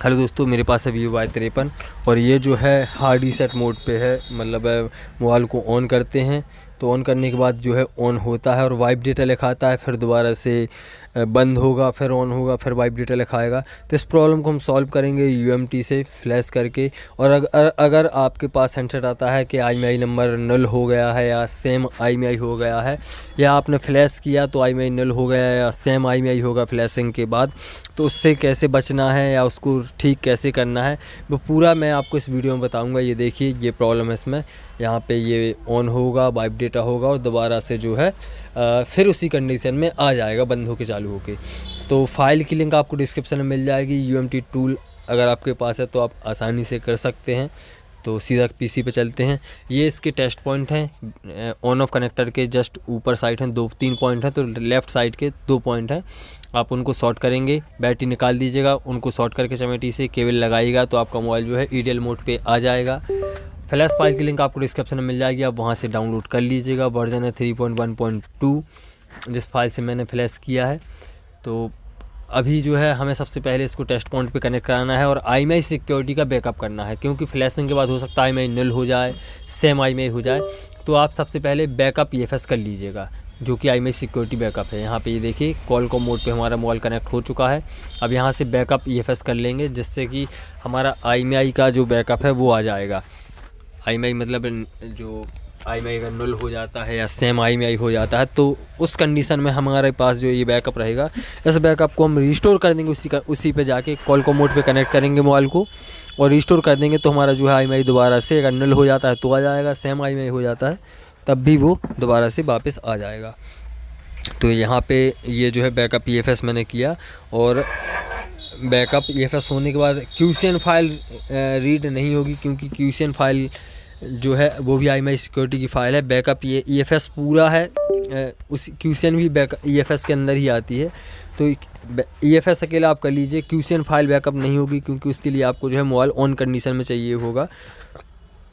Hello दोस्तों, मेरे पास है Vivo Y53 और ये जो है हार्ड रीसेट मोड पे है। मतलब मोबाइल को ऑन करते हैं तो ऑन करने के बाद जो है ऑन होता है और वाइप डेटा लिखाता है, फिर दोबारा से बंद होगा, फिर ऑन होगा, फिर वाइप डेटा लिखाएगा। तो इस प्रॉब्लम को हम सॉल्व करेंगे UMT से फ्लैश करके। और अगर आपके पास हैंडसेट आता है कि IMEI नंबर नल हो गया है या सेम IMEI हो गया है, या आपने फ्लैश किया तो IMEI नल हो गया है या सेम IMEI होगा फ्लैशिंग के बाद, तो उससे कैसे बचना है या उसको ठीक कैसे करना है वो पूरा मैं आपको इस वीडियो में बताऊंगा। ये देखिए, ये प्रॉब्लम है इसमें। यहाँ पे ये ऑन होगा, वाइप डेटा होगा और दोबारा से जो है फिर उसी कंडीशन में आ जाएगा बंद होके चालू होके। तो फाइल की लिंक आपको डिस्क्रिप्शन में मिल जाएगी। UMT टूल अगर आपके पास है तो आप आसानी से कर सकते हैं। तो सीधा PC पे चलते हैं। ये इसके टेस्ट पॉइंट हैं। ऑन ऑफ कनेक्टर के जस्ट ऊपर साइड हैं, 2-3 पॉइंट हैं, तो लेफ़्ट साइड के 2 पॉइंट हैं। आप उनको शॉर्ट करेंगे, बैटरी निकाल दीजिएगा, उनको शॉर्ट करके चमेटी से केबल लगाइएगा तो आपका मोबाइल जो है EDL मोड पे आ जाएगा। फ्लैश फाइल की लिंक आपको डिस्क्रिप्शन में मिल जाएगी, आप वहाँ से डाउनलोड कर लीजिएगा। वर्जन है 3.1.2 जिस फाइल से मैंने फ्लैश किया है। तो अभी जो है हमें सबसे पहले इसको टेस्ट पॉइंट पे कनेक्ट कराना है और IMEI सिक्योरिटी का बैकअप करना है, क्योंकि फ्लैशिंग के बाद हो सकता है IMEI नल हो जाए, सेम IMEI हो जाए। तो आप सबसे पहले बैकअप EFS कर लीजिएगा, जो कि IMEI सिक्योरिटी बैकअप है। यहाँ पे ये देखिए कॉलकॉम मोड पे हमारा मोबाइल कनेक्ट हो चुका है। अब यहाँ से बैकअप EFS कर लेंगे, जिससे कि हमारा IMEI का जो बैकअप है वो आ जाएगा। IMEI मतलब जो IMEI अगर नल हो जाता है या सेम IMEI हो जाता है तो उस कंडीशन में हमारे पास जो ये बैकअप रहेगा, इस बैकअप को हम रिस्टोर कर देंगे। उसी पे जाके कॉलकॉम मोड पे कनेक्ट करेंगे मोबाइल को और रिस्टोर कर देंगे। तो हमारा जो है IMEI दोबारा से अगर नल हो जाता है तो आ जाएगा, सेम IMEI हो जाता है तब भी वो दोबारा से वापस आ जाएगा। तो यहाँ पे ये जो है बैकअप EFS मैंने किया और बैकअप EFS होने के बाद QCN फाइल रीड नहीं होगी, क्योंकि QCN फाइल जो है वो भी IMEI सिक्योरिटी की फ़ाइल है। बैकअप ये EFS पूरा है, उस QCN भी बैकअप EFS के अंदर ही आती है। तो EFS अकेला आप कर लीजिए, QCN फाइल बैकअप नहीं होगी, क्योंकि उसके लिए आपको जो है मोबाइल ऑन कंडीशन में चाहिए होगा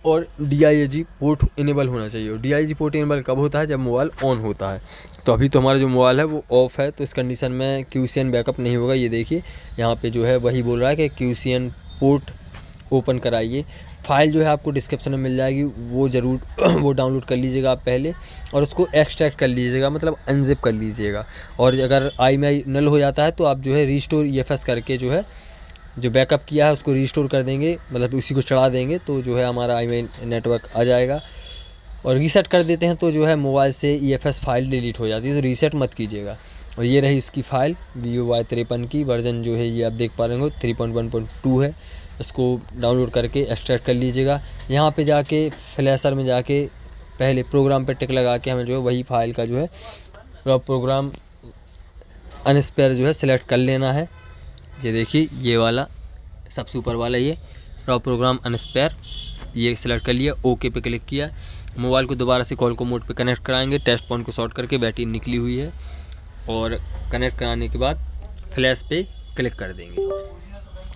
और DIAG पोर्ट इनेबल होना चाहिए। और DIAG पोर्ट इनेबल कब होता है? जब मोबाइल ऑन होता है। तो अभी तो हमारा जो मोबाइल है वो ऑफ़ है, तो इस कंडीशन में QCN बैकअप नहीं होगा। ये देखिए यहाँ पे जो है वही बोल रहा है कि QCN पोर्ट ओपन कराइए। फ़ाइल जो है आपको डिस्क्रिप्शन में मिल जाएगी, वो ज़रूर वो डाउनलोड कर लीजिएगा आप पहले और उसको एक्सट्रैक्ट कर लीजिएगा, मतलब अनजिप कर लीजिएगा। और अगर IMEI नल हो जाता है तो आप जो है रिस्टोर EFS करके जो है जो बैकअप किया है उसको रिस्टोर कर देंगे, मतलब उसी को चढ़ा देंगे तो जो है हमारा IMEI नेटवर्क आ जाएगा। और रीसेट कर देते हैं तो जो है मोबाइल से EFS फाइल डिलीट हो जाती है, तो रीसेट मत कीजिएगा। और ये रही इसकी फ़ाइल Vivo Y53 की। वर्जन जो है ये आप देख पा रहे हो 3.1.2 है। इसको डाउनलोड करके एक्सट्रैक्ट कर लीजिएगा। यहाँ पे जाके फ्लैशर में जाके पहले प्रोग्राम पे टिक लगा के हमें जो है वही फाइल का जो है प्रोग्राम अनस्पेयर जो है सिलेक्ट कर लेना है। ये देखिए ये वाला सबसे ऊपर वाला ये रॉ प्रोग्राम अनस्पेयर, ये सिलेक्ट कर लिया, ओके पे क्लिक किया। मोबाइल को दोबारा से कॉलकॉम मोड पे कनेक्ट कराएंगे। टेस्ट पॉइंट को शॉर्ट करके बैटरी निकली हुई है और कनेक्ट कराने के बाद फ्लैश पे क्लिक कर देंगे।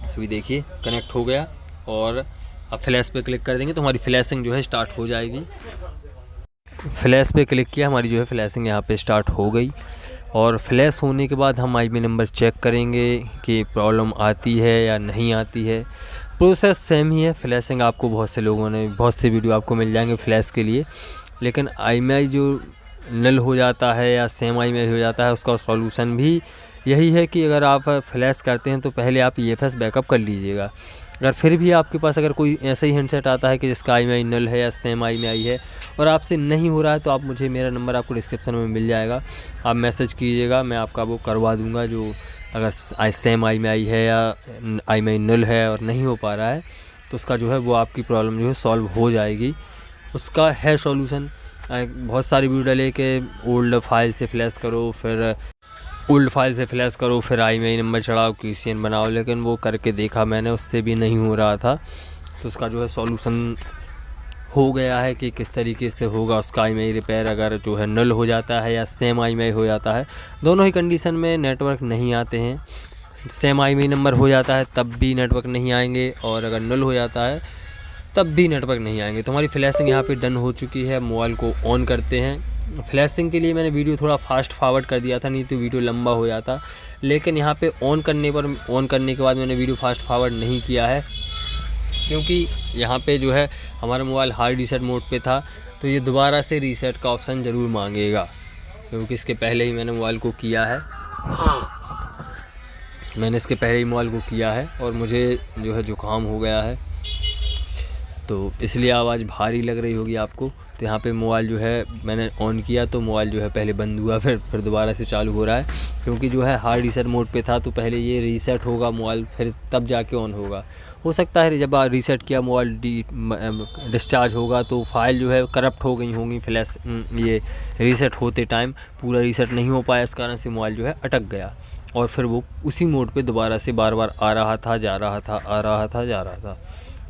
अभी देखिए कनेक्ट हो गया और अब फ्लैश पे क्लिक कर देंगे तो हमारी फ्लैशिंग जो है स्टार्ट हो जाएगी। फ्लैश पे क्लिक किया, हमारी जो है फ्लैशिंग यहाँ पे स्टार्ट हो गई। और फ्लैश होने के बाद हम IMEI नंबर चेक करेंगे कि प्रॉब्लम आती है या नहीं आती है। प्रोसेस सेम ही है। फ्लैशिंग आपको बहुत से वीडियो आपको मिल जाएंगे फ्लैश के लिए, लेकिन IMEI जो नल हो जाता है या सेम IMEI हो जाता है उसका सॉल्यूशन भी यही है कि अगर आप फ्लैश करते हैं तो पहले आप EFS बैकअप कर लीजिएगा। अगर फिर भी आपके पास अगर कोई ऐसा ही हैंडसेट आता है कि जिसका IMEI नल है या सेम IMEI है और आपसे नहीं हो रहा है, तो आप मुझे, मेरा नंबर आपको डिस्क्रिप्शन में मिल जाएगा, आप मैसेज कीजिएगा, मैं आपका वो करवा दूंगा। जो अगर सेम IMEI है या IMEI नल है और नहीं हो पा रहा है तो उसका जो है वो आपकी प्रॉब्लम जो है सॉल्व हो जाएगी। उसका है सॉल्यूशन। बहुत सारी वीडियो डाले कि ओल्ड फाइल से फ्लैश करो, फिर IMEI नंबर चढ़ाओ, QCN बनाओ, लेकिन वो करके देखा मैंने, उससे भी नहीं हो रहा था। तो उसका जो है सॉल्यूशन हो गया है कि किस तरीके से होगा उसका IMEI रिपेयर। अगर जो है नल हो जाता है या सेम IMEI हो जाता है, दोनों ही कंडीशन में नेटवर्क नहीं आते हैं। सेम IMEI नंबर हो जाता है तब भी नेटवर्क नहीं आएंगे, और अगर नल हो जाता है तब भी नेटवर्क नहीं आएंगे। तो हमारी फ्लैशिंग यहाँ पे डन हो चुकी है। मोबाइल को ऑन करते हैं फ्लैशिंग के लिए मैंने वीडियो थोड़ा फास्ट फॉरवर्ड कर दिया था, नहीं तो वीडियो लंबा हो जाता। लेकिन यहाँ पे ऑन करने के बाद मैंने वीडियो फास्ट फॉरवर्ड नहीं किया है, क्योंकि यहाँ पे जो है हमारा मोबाइल हार्ड रीसेट मोड पे था, तो ये दोबारा से रीसेट का ऑप्शन ज़रूर मांगेगा, क्योंकि इसके पहले ही मैंने मोबाइल को किया है। मैंने इसके पहले ही मोबाइल को किया है और मुझे जो है जुकाम हो गया है, तो इसलिए आवाज़ भारी लग रही होगी आपको। तो यहाँ पे मोबाइल जो है मैंने ऑन किया तो मोबाइल जो है पहले बंद हुआ, फिर दोबारा से चालू हो रहा है, क्योंकि जो है हार्ड रीसेट मोड पे था। तो पहले ये रीसेट होगा मोबाइल, फिर तब जाके ऑन होगा। हो सकता है जब रीसेट किया मोबाइल डिस्चार्ज होगा तो फाइल जो है करप्ट हो गई होंगी फ्लैश, ये रीसेट होते टाइम पूरा रीसेट नहीं हो पाया, इस कारण से मोबाइल जो है अटक गया और फिर वो उसी मोड पे दोबारा से बार बार आ रहा था, जा रहा था, आ रहा था, जा रहा था।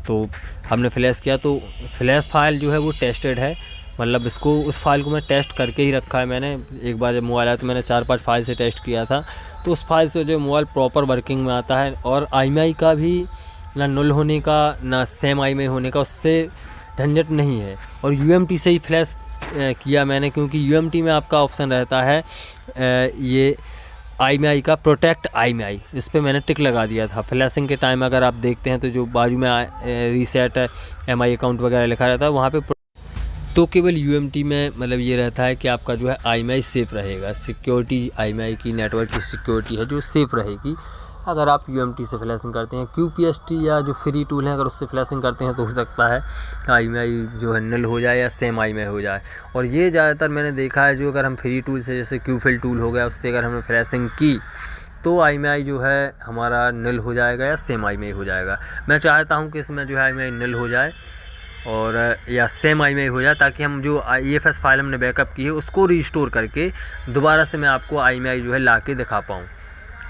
तो हमने फ्लैश किया तो फ्लैश फाइल जो है वो टेस्टेड है, मतलब इसको उस फाइल को मैं टेस्ट करके ही रखा है मैंने। एक बार जब मोबाइल आया तो मैंने 4-5 फाइल से टेस्ट किया था, तो उस फाइल से जो मोबाइल प्रॉपर वर्किंग में आता है। और IMEI का भी ना null होने का ना सेम IMEI होने का उससे झंझट नहीं है। और UMT से ही फ्लैश किया मैंने, क्योंकि UMT में आपका ऑप्शन रहता है ये IMEI का प्रोटेक्ट IMEI, इस पर मैंने टिक लगा दिया था। फ्लैशिंग के टाइम अगर आप देखते हैं तो जो बाजू में रीसेट MI अकाउंट वगैरह लिखा रहता है वहाँ पे तो केवल UMT में मतलब ये रहता है कि आपका जो है IMEI सेफ़ रहेगा। सिक्योरिटी IMEI की नेटवर्क की सिक्योरिटी है जो सेफ़ रहेगी अगर आप UMT से फ्लैशिंग करते हैं। QPST या जो फ्री टूल है अगर उससे फ्लैशिंग करते हैं तो हो सकता है IMEI जो है नल हो जाए या सेम IMEI हो जाए। और ये ज़्यादातर मैंने देखा है, जो अगर हम फ्री टूल से जैसे QFill टूल हो गया उससे अगर हमने फ्लैशिंग की तो IMEI जो है हमारा नल हो जाएगा या सेम IMEI हो जाएगा। मैं चाहता हूँ कि इसमें जो है IMEI नल हो जाए और या सेम IMEI हो जाए, ताकि हम जो EFS फाइल हमने बैकअप की है उसको रीस्टोर करके दोबारा से मैं आपको IMEI जो है ला के दिखा पाऊँ।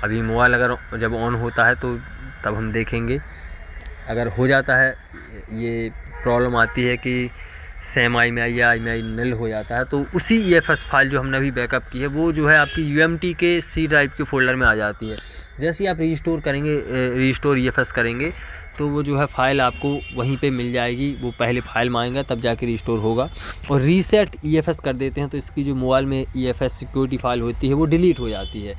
अभी मोबाइल अगर जब ऑन होता है तो तब हम देखेंगे। अगर हो जाता है ये प्रॉब्लम आती है कि सेम IMEI या IMEI नल हो जाता है, तो उसी EFS फाइल जो हमने अभी बैकअप की है वो जो है आपकी UMT के C ड्राइव के फोल्डर में आ जाती है। जैसे ही आप रीस्टोर करेंगे, रीस्टोर EFS करेंगे तो वो जो है फ़ाइल आपको वहीं पे मिल जाएगी। वो पहले फ़ाइल मांगेगा तब जाके रीस्टोर होगा। और रीसेट EFS कर देते हैं तो इसकी जो मोबाइल में EFS सिक्योरिटी फ़ाइल होती है वो डिलीट हो जाती है।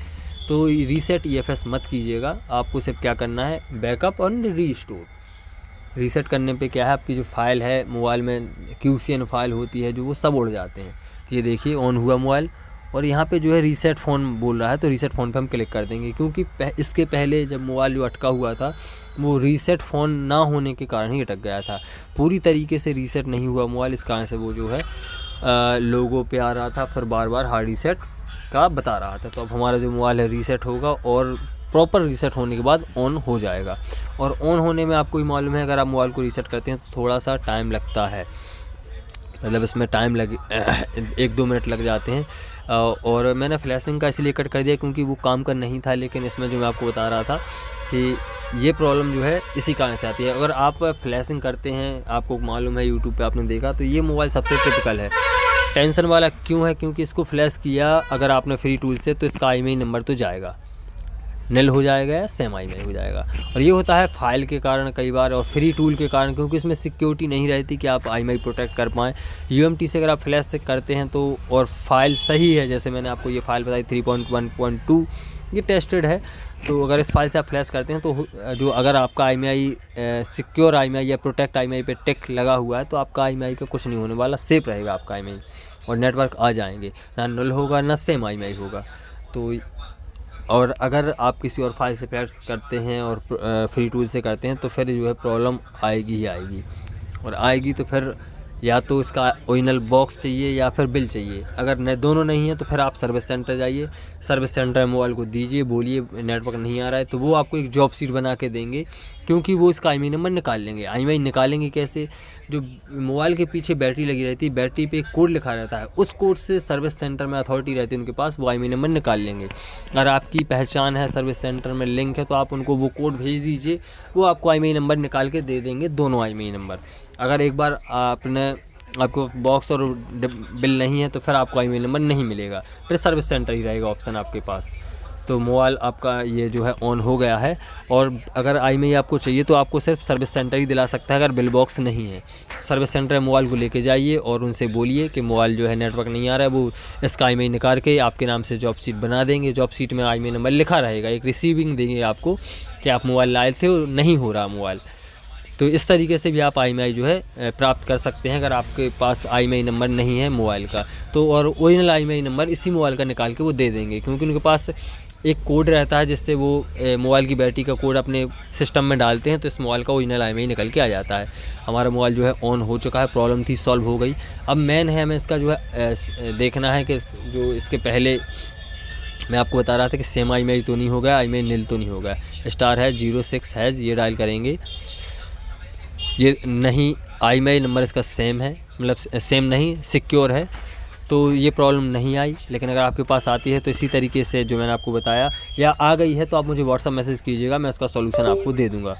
तो रीसेट EFS मत कीजिएगा, आपको सिर्फ क्या करना है बैकअप और रीस्टोर। रीसेट करने पे क्या है, आपकी जो फ़ाइल है मोबाइल में QCN फाइल होती है जो वो सब उड़ जाते हैं। तो ये देखिए ऑन हुआ मोबाइल और यहाँ पे जो है रीसेट फ़ोन बोल रहा है, तो रीसेट फ़ोन पे हम क्लिक कर देंगे, क्योंकि इसके पहले जब मोबाइल जो अटका हुआ था वो रीसेट फ़ोन ना होने के कारण ही अटक गया था। पूरी तरीके से रीसेट नहीं हुआ मोबाइल, इस कारण से वो जो है लोगो पे आ रहा था, फिर बार बार हार्ड रीसेट का बता रहा था। तो अब हमारा जो मोबाइल है रीसेट होगा और प्रॉपर रीसेट होने के बाद ऑन हो जाएगा। और ऑन होने में आपको ही मालूम है, अगर आप मोबाइल को रीसेट करते हैं तो थोड़ा सा टाइम लगता है, मतलब इसमें टाइम लगे 1-2 मिनट लग जाते हैं। और मैंने फ्लैशिंग का इसलिए कट कर दिया क्योंकि वो काम का नहीं था, लेकिन इसमें जो मैं आपको बता रहा था कि ये प्रॉब्लम जो है इसी कारण से आती है। अगर आप फ्लैशिंग करते हैं, आपको मालूम है यूट्यूब पे आपने देखा, तो ये मोबाइल सबसे टिपिकल है। टेंशन वाला क्यों है, क्योंकि इसको फ्लैश किया अगर आपने फ्री टूल से तो इसका IMEI नंबर तो जाएगा, नल हो जाएगा या सेम IMEI हो जाएगा। और ये होता है फाइल के कारण कई बार और फ्री टूल के कारण, क्योंकि इसमें सिक्योरिटी नहीं रहती कि आप IMEI प्रोटेक्ट कर पाएँ। UMT से अगर आप फ्लैश से करते हैं तो और फाइल सही है, जैसे मैंने आपको ये फ़ाइल बताई 3.1.2 ये टेस्टेड है, तो अगर इस फाइल से आप फ्लैश करते हैं तो जो अगर आपका IMEI सिक्योर IMEI या प्रोटेक्ट IMEI पे टिक लगा हुआ है तो आपका IMEI का कुछ नहीं होने वाला, सेफ रहेगा आपका IMEI और नेटवर्क आ जाएंगे, ना नल होगा ना सेम IMEI होगा। तो और अगर आप किसी और फाइल से फ्लैश करते हैं और फ्री टूल से करते हैं तो फिर जो है प्रॉब्लम आएगी ही आएगी। और आएगी तो फिर या तो इसका ओरिजिनल बॉक्स चाहिए या फिर बिल चाहिए। अगर दोनों नहीं है तो फिर आप सर्विस सेंटर जाइए, सर्विस सेंटर में मोबाइल को दीजिए, बोलिए नेटवर्क नहीं आ रहा है, तो वो आपको एक जॉब शीट बना के देंगे, क्योंकि वो इसका IMEI नंबर निकाल लेंगे। IMEI निकालेंगे कैसे, जो मोबाइल के पीछे बैटरी लगी रहती है, बैटरी पे एक कोड लिखा रहता है, उस कोड से सर्विस सेंटर में अथॉरिटी रहती है उनके पास, वो IMEI नंबर निकाल लेंगे। अगर आपकी पहचान है, सर्विस सेंटर में लिंक है, तो आप उनको वो कोड भेज दीजिए, वो आपको IMEI नंबर निकाल के दे देंगे, दोनों IMEI नंबर। अगर एक बार आपको बॉक्स और बिल नहीं है तो फिर आपको IMEI नंबर नहीं मिलेगा, फिर सर्विस सेंटर ही रहेगा ऑप्शन आपके पास। तो मोबाइल आपका ये जो है ऑन हो गया है। और अगर IMEI आपको चाहिए तो आपको सिर्फ सर्विस सेंटर ही दिला सकता है, अगर बिल बॉक्स नहीं है। सर्विस सेंटर मोबाइल को लेके जाइए और उनसे बोलिए कि मोबाइल जो है नेटवर्क नहीं आ रहा है, वो इसका IMEI निकाल के आपके नाम से जॉब सीट बना देंगे। जॉब सीट में IMEI नंबर लिखा रहेगा, एक रिसीविंग देंगे आपको कि आप मोबाइल लाए थे और नहीं हो रहा मोबाइल। तो इस तरीके से भी आप IMEI जो है प्राप्त कर सकते हैं अगर आपके पास IMEI नंबर नहीं है मोबाइल का तो। और ओरिजिनल IMEI नंबर इसी मोबाइल का निकाल के वो दे देंगे, क्योंकि उनके पास एक कोड रहता है जिससे वो मोबाइल की बैटरी का कोड अपने सिस्टम में डालते हैं, तो इस मोबाइल का ओरिजिनल IMEI निकल के आ जाता है। हमारा मोबाइल जो है ऑन हो चुका है, प्रॉब्लम थी सॉल्व हो गई। अब मेन है हमें इसका जो है देखना है कि जो इसके पहले मैं आपको बता रहा था कि सेम IMEI तो नहीं होगा, IMEI नील तो नहीं होगा। स्टार है 06 है, ये डायल करेंगे। ये नहीं, IMEI नंबर इसका सेम है, मतलब सेम नहीं सिक्योर है, तो ये प्रॉब्लम नहीं आई। लेकिन अगर आपके पास आती है तो इसी तरीके से जो मैंने आपको बताया, या आ गई है तो आप मुझे व्हाट्सअप मैसेज कीजिएगा, मैं उसका सॉल्यूशन आपको दे दूँगा।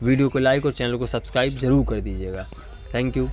वीडियो को लाइक और चैनल को सब्सक्राइब ज़रूर कर दीजिएगा। Thank you.